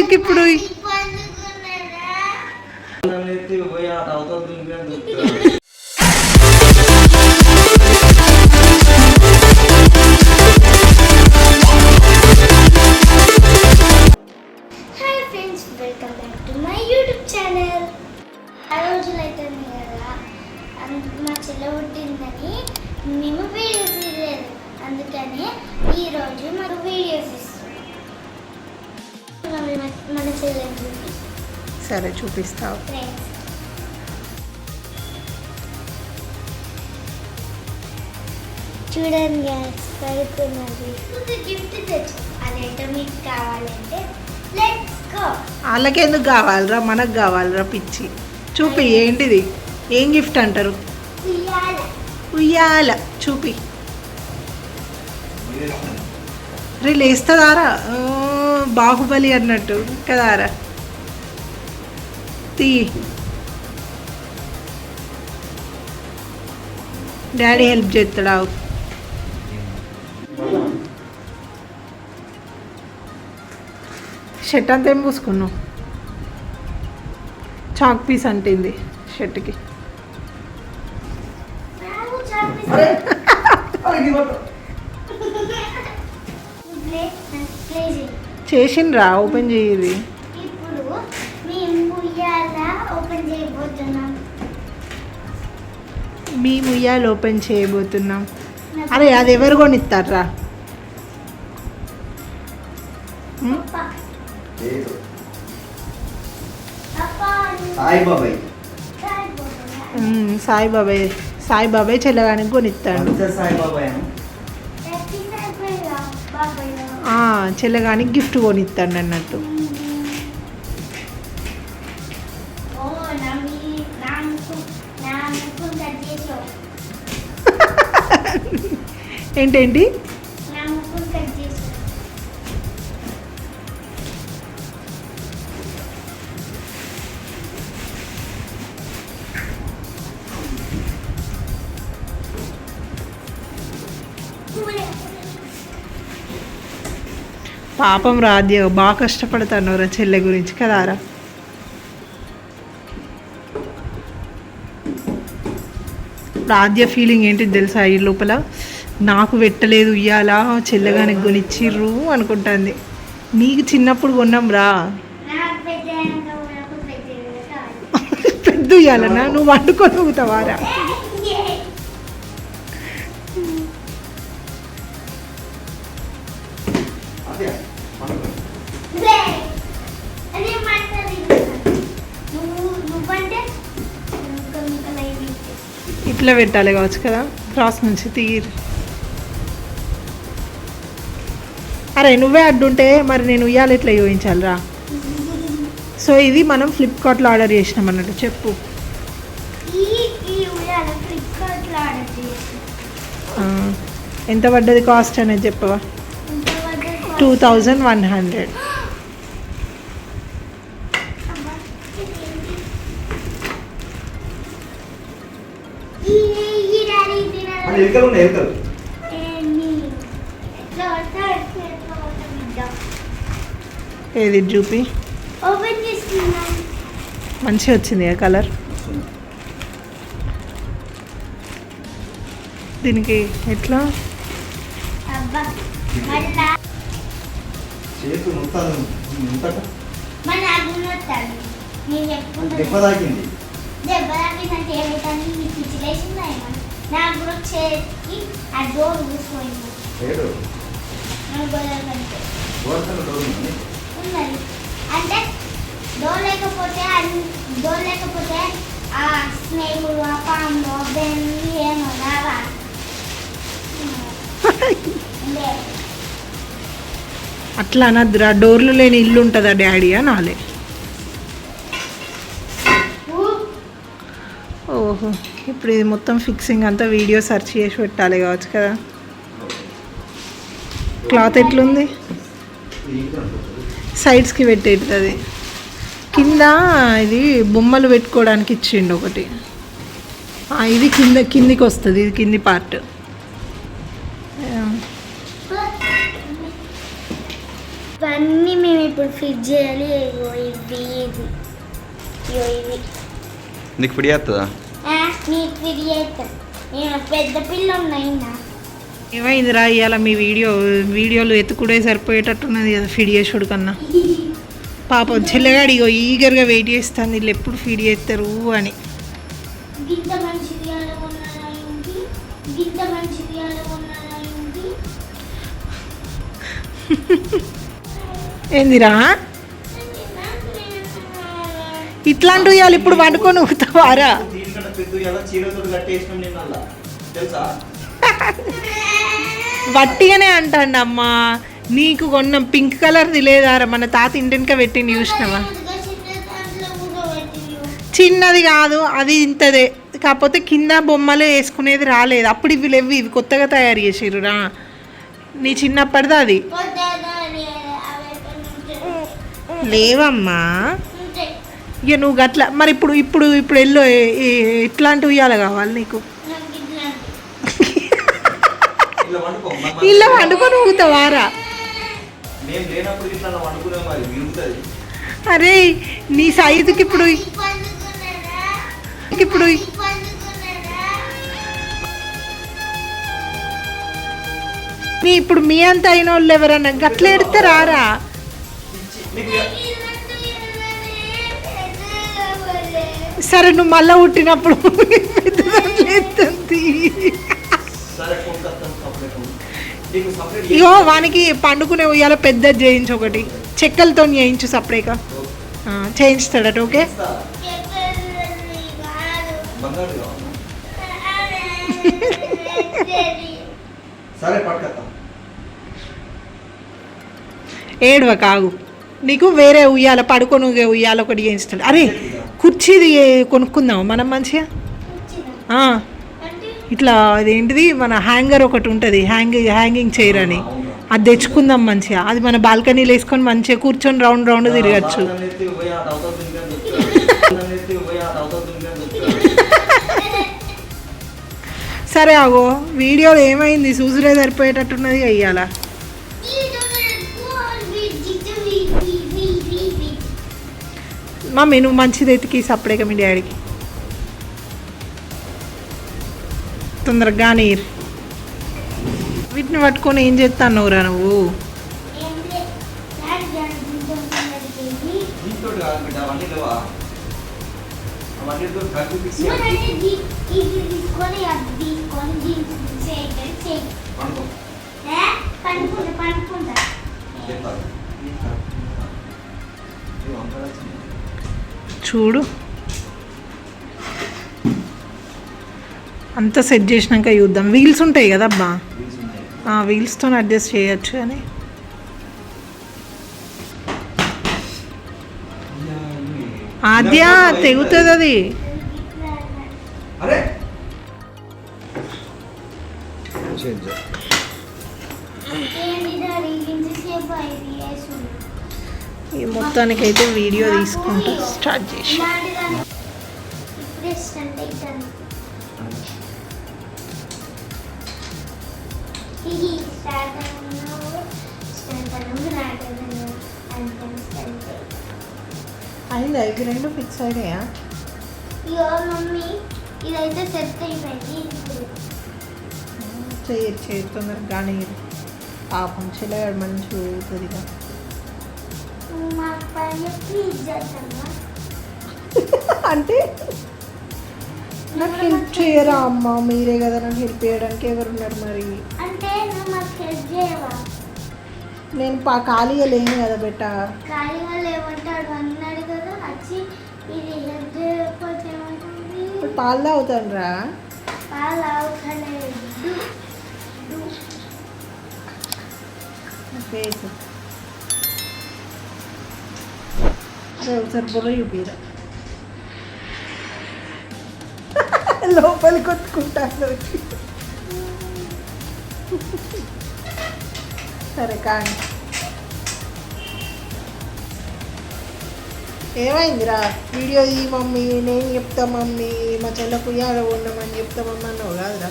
నీకు ఇప్పుడు welcome back to my YouTube channel. ఆ రోజులు అయితే కదా మా చెల్లె పుట్టిందని మేము వీడియోస్ తీయలేదు, అందుకని ఈరోజు మాకు వీడియోస్ ఇస్తున్నాం. మన చెల్లెని చూపి. సరే చూపిస్తావు. చూడండి గ్యాస్ పడుకున్నది. గిఫ్ట్ తెచ్చు అదైతే మీకు కావాలంటే వాళ్ళకెందుకు కావాలరా, మనకు కావాలరా పిచ్చి. చూపి ఏంటిది, ఏం గిఫ్ట్ అంటారు? ఉయ్యాల చూపి. రే లేస్తుందారా, బాహుబలి అన్నట్టు కదారా. తీ డాడీ హెల్ప్ చేస్తాడా? షర్ట్ అంతా ఏం పూసుకున్నావు? Chalk piece అంటింది షర్ట్కి. చేసిండ్రా, ఓపెన్ చేయి. మేము ఉయ్యాల ఓపెన్ చేయబోతున్నాం. అరే అది ఎవరు కొనిస్తారా? సాయిబాబాయ్ చెల్లగానికి కొనిస్తాడు. చెల్లగానికి గిఫ్ట్ కొనిస్తాడు అన్నట్టు. ఏంటేంటి? పాపం రాధ్య బాగా కష్టపడతాను రా చెల్లె గురించి కదారా. రాధ్య ఫీలింగ్ ఏంటిది తెలుసా? ఈ లోపల నాకు పెట్టలేదు ఉయ్యాలా, చెల్లెగానికి కొనిచ్చిర్రు అనుకుంటుంది. నీకు చిన్నప్పుడు కొన్నాం రా పెద్ద ఉయ్యాలనా, నువ్వు వండుకొని ఊగుతావారా? ఇట్లా పెట్టాలి కావచ్చు కదా, క్రాస్ నుంచి తీరు. అరే నువ్వే అడ్డుంటే మరి నేను ఉయ్యాలి ఎట్లా చూపించాలిరా? సో ఇది మనం ఫ్లిప్కార్ట్లో ఆర్డర్ చేసినాం అన్నట్టు. చెప్పు ఎంత పడ్డది కాస్ట్ అనేది చెప్పవా? 2100. ఏది చూపి. మంచిగా వచ్చింది ఆ కలర్. దీనికి ఎట్లా అంటే డోర్ లేకపోతే ఆ స్నేహితులు ఆ పాము ఏమో రావా. అట్లా అనద్దురా, డోర్లు లేని ఇల్లు ఉంటుందా డాడీ అనాలే. ఓహో ఇప్పుడు ఇది మొత్తం ఫిక్సింగ్ అంతా వీడియో సెర్చ్ చేసి పెట్టాలి కావచ్చు కదా. క్లాత్ ఎట్లుంది? సైడ్స్కి పెట్టేది. కింద ఇది బొమ్మలు పెట్టుకోవడానికి ఇచ్చిండు ఒకటి. ఇది కిందికి వస్తుంది, ఇది కింది పార్ట్. ఇవన్నీ మేము ఇప్పుడు ఫిట్ చేయాలి. ఇగో ఇది ఇది ఇగో ఇది నీకు ఫిడి అవుతుందా? నీకు ఫిట్ చేస్తాం. నేను పెద్ద పిల్ల ఉన్నాయినా. ఏమైందిరా ఇవాళ మీ వీడియోలు ఎత్తుకుడే సరిపోయేటట్టున్నది కదా ఫీడ్ చేసుడు కన్నా. పాపం చెల్లగాడి ఇగో ఈగర్గా వెయిట్ చేస్తాను వీళ్ళు ఎప్పుడు ఫీడ్ చేస్తారు అని. గింత మంచిది అనుకున్నారా ఏంటి? గింత మంచిది అనుకున్నారా ఏంటి? ఏందిరా ఇట్లాంటి ఇవాళ ఇప్పుడు వండుకొని ఊతావారా? వట్టిగానే అంటాండి అమ్మా. నీకు కొన్న పింక్ కలర్ది లేదారా మన తాత ఇంటిక పెట్టింది చూసినావా? చిన్నది కాదు అది ఇంతదే, కాకపోతే కింద బొమ్మలు వేసుకునేది రాలేదు. అప్పుడు ఇవి లేవు, ఇవి కొత్తగా తయారు చేసిర్రురా. నీ చిన్నప్పటిది అది లేవమ్మా. ఇక నువ్వు గట్లా మరి ఇప్పుడు ఇప్పుడు ఇప్పుడు ఎల్లో ఇట్లాంటివి ఇవ్వాలి కావాలి నీకు. ఇలా వండుకొని ఊగుతావారా? అరే నీ సైజుకి ఇప్పుడు ఇప్పుడు ఇప్పుడు మీ అంత అయిన వాళ్ళు ఎవరన్నా గట్ల ఎడితే రారా? సరే నువ్వు మళ్ళీ పుట్టినప్పుడు ఇగో వానికి పండుకునే ఉయ్యాల పెద్దది చేయించు, ఒకటి చెక్కలతో చేయించు సపరేట్గా చేయించుతాడట. ఓకే ఏడవ కాగు నీకు వేరే ఉయ్యాల పడుకొని ఉయ్యాల ఒకటి చేయిస్తాడు. అరే కుర్చీది కొనుక్కుందాం మనం మంచిగా. ఇట్లా అదేంటిది మన హ్యాంగర్ ఒకటి ఉంటుంది, హ్యాంగింగ్ చైర్ అని, అది తెచ్చుకుందాం మంచిగా. అది మన బాల్కనీలో వేసుకొని మంచిగా కూర్చొని రౌండ్ రౌండ్ తిరగచ్చు. సరే ఆగో వీడియోలో ఏమైంది చూసులే సరిపోయేటట్టున్నది అయ్యాల. మమ్మీ నువ్వు మంచిది ఎతికి సపరేట్గా మీ డాడీకి తొందరగా నీరు. వీటిని పట్టుకొని ఏం చేస్తానురా నువ్వు? చూడు అంతా సెట్ చేసినాక చూద్దాం. వీల్స్ ఉంటాయి కదా అబ్బా, వీల్స్తో అడ్జస్ట్ చేయొచ్చు అని. ఆద్య తెగుతుంది అది. ఈ మొత్తానికైతే వీడియో తీసుకుంటూ స్టార్ట్ చేసి అయిందా? ఇవి రెండు ఫిక్స్ అయినాయా? మమ్మీ ఇదైతే సెట్ అయిపోయింది. చేయొచ్చు తొందరగా కానీ పాపం చిల్లగాడు మంచి ఊగుతుందిగా. అంటే నాకు హెల్ప్ చేయరా అమ్మ? మీరే కదా నాకు హెల్ప్ చేయడానికి ఎవరున్నారు మరి? అంటే నేను ఖాళీగా లేను కదా బెట్ట. ఖాళీగా లేవంటాడు అన్నాడు కదా వచ్చి ఇది హెల్ప్ చేయకపోతే ఏమంటుంది? ఇప్పుడు పాలు తాగుతాను రా. పాలు తాగుతలేదు. ఫేస్ అరే ఒకసారి బుర్ర చూపిరా. లోపలికి కొట్టుకుంటాను. సరే కానీ ఏమైందిరా? వీడియో ఈ మమ్మీ నేను చెప్తా మమ్మీ మా చెల్లకు ఉయ్యాల ఉండమని చెప్తా మమ్మీ అన్నావు కాదురా?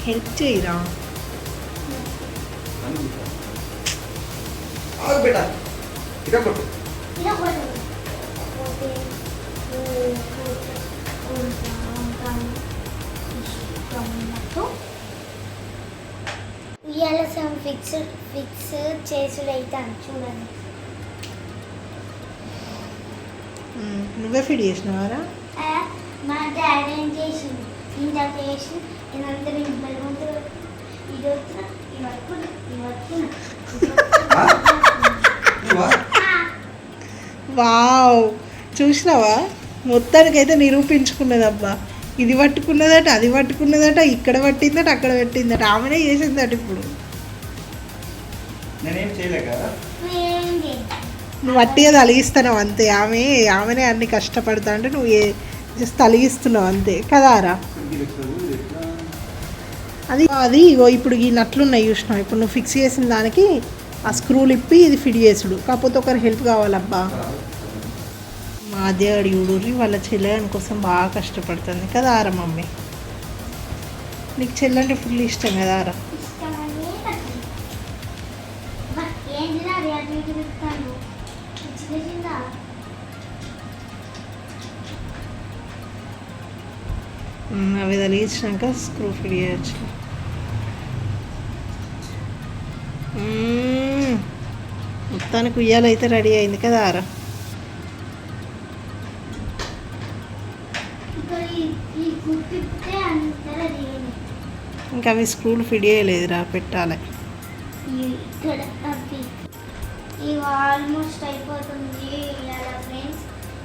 హెల్ప్ చేయరా. బేటా ఇక కొట్టు. ఇలా కూడా పోతే ఇవాళ సమ్ ఫిక్స్ చేసుడైతే చూడండి. నువ్వే ఫీడ్ చేసినావారా? మా డాడీ ఏం చేసింది ఇందాక చేసి నేనంతా బలవంతులు ఇది వస్తున్నా ఈ వస్తున్నా వావ్, చూసినావా? మొత్తానికైతే నిరూపించుకున్నదబ్బా. ఇది పట్టుకున్నదట, అది పట్టుకున్నదట, ఇక్కడ పట్టిందట, అక్కడ పెట్టిందట. ఆమెనే చేసిందట. ఇప్పుడు నేనేం చేయలే కదా. నువ్వు అట్టిగా తలిగిస్తున్నావు అంతే. ఆమెనే అన్ని కష్టపడతా అంటే నువ్వు జస్ట్ తలిగిస్తున్నావు అంతే కదారా. అది ఇగో ఇప్పుడు ఈ నట్లున్నాయి చూసినావు. ఇప్పుడు నువ్వు ఫిక్స్ చేసిన దానికి ఆ స్క్రూలు ఇప్పి ఇది ఫిట్ చేసుడు. కాకపోతే ఒకరు హెల్ప్ కావాలబ్బా. మా అదే అడిగుడు వాళ్ళ చెల్లెని కోసం బాగా కష్టపడుతుంది కదా ఆరా మమ్మీ. నీకు చెల్లంటే ఫుల్ ఇష్టం కదా ఆరా. అవి తలిగించినాక స్క్రూ ఫిట్ చేయొచ్చు. మొత్తానికి ఉయ్యాలైతే రెడీ అయింది కదా ఆరా. ఇంకా అవి స్క్రూలు ఫిట్ చేయలేదురా, పెట్టాలి. ఇవి ఆల్మోస్ట్ అయిపోతుంది ఇలా ఫ్రెండ్స్.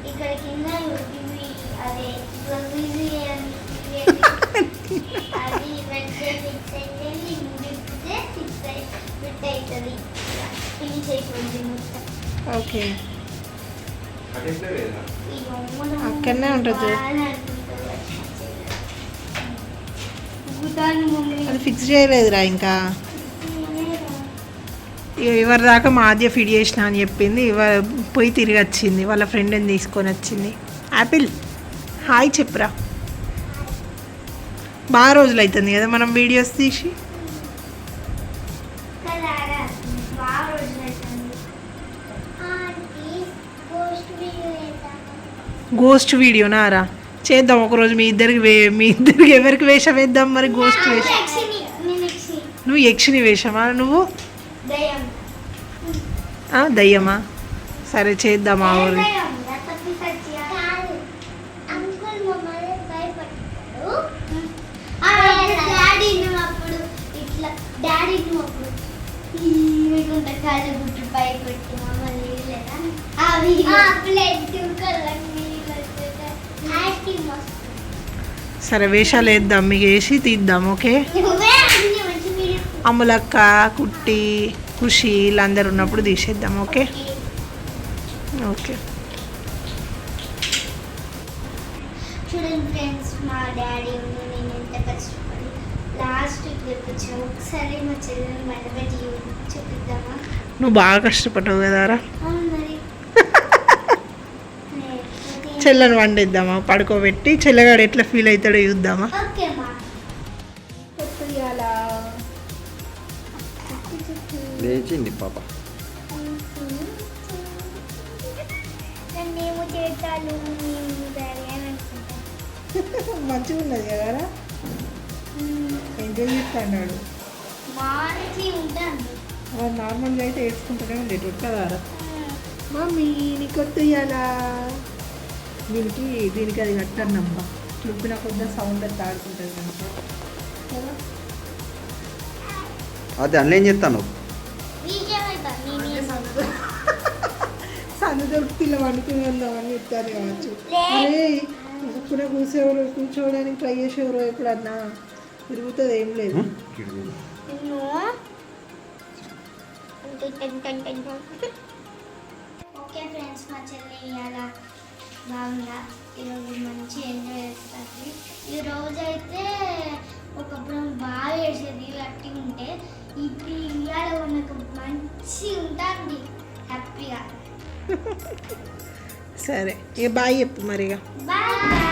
ఇక్కడ కింద ఇవి అదే అది వెంటనే ఫిక్స్ అయితే తిప్పితే ఫిట్ అవుతుంది. ఫినిష్ అయిపోతుంది మొత్తం. ఓకే, అక్కడనే ఉంటుంది. అది ఫిక్స్ చేయలేదురా ఇంకా. ఎవరి దాకా మా ఆద్య ఫిట్ చేసిన అని చెప్పింది. పోయి తిరిగి వచ్చింది, వాళ్ళ ఫ్రెండ్ని తీసుకొని వచ్చింది. యాపిల్ హాయ్ చెప్పురా. బాగా రోజులు అవుతుంది కదా మనం వీడియోస్ తీసి. గోస్ట్ వీడియోనా రా చేద్దాం ఒకరోజు. మీ ఇద్దరికి ఎవరికి వేషం వేద్దాం మరి? గోస్ట్ వేషం. నువ్వు యక్షిని వేషమా? నువ్వు దయ్యమా? సరే చేద్దామా ఊరి. సరే వేషాలు వేద్దాం, మీకు వేసి తీద్దాం. ఓకే, అమ్ములక్క, కుట్టి, ఖుషి వీళ్ళందరూ ఉన్నప్పుడు తీసేద్దాం. Okay okay. చూడండి ఫ్రెండ్స్, మా డాడీ నేను ఎంత కష్టపడి లాస్ట్ తెప్పించాను. ఒకసారి మా చెల్లెని మండబెట్టి చూపిద్దామా? నువ్వు బాగా కష్టపడ్డావు కదారా. మరి చెల్లెని వండిద్దామా? పడుకోబెట్టి చెల్లెగాడు ఎట్లా ఫీల్ అవుతాడో చూద్దామా? ఓకే మా లేచింది పాప. మేము చేతాలు మంచిగా ఉన్నది కదరా. ఎంజాయ్ చేస్తాడు. మంచి ఉంటుంది. నార్మల్గా అయితే ఏడ్చుకుంటూనే ఉండేటోడు కదారా. మమ్మీ నీకు వద్దుయ్యాలా. దీనికి అది కట్టానమ్మా. చుప్పిన కొద్దిగా సౌండ్ అయితే ఆడుకుంటుంది కనుక కదా. అది అన్నీ ఏం చేస్తాను? సందు దొరికి ఇలా వండుకుని వెళ్దామని చెప్తాను కావచ్చు. అరే ఎప్పుడే కూర్చోవడానికి ట్రై చేసేవారు ఎప్పుడన్నా తిరుగుతుంది. ఏం లేదు. ఓకే ఫ్రెండ్స్, మా చెల్లి ఇవాళ బాగుందా? ఈరోజు మంచి ఎంజాయ్ చేస్తుంది. ఈరోజు అయితే ఒకప్పుడు బాగా చేసేది అట్టి ఉంటే ఇప్పుడు ఇవాళ మనకు మంచి ఉంటుంది హ్యాపీగా. సరే ఇక బాయ్ చెప్పు మరిగా. బాయ్.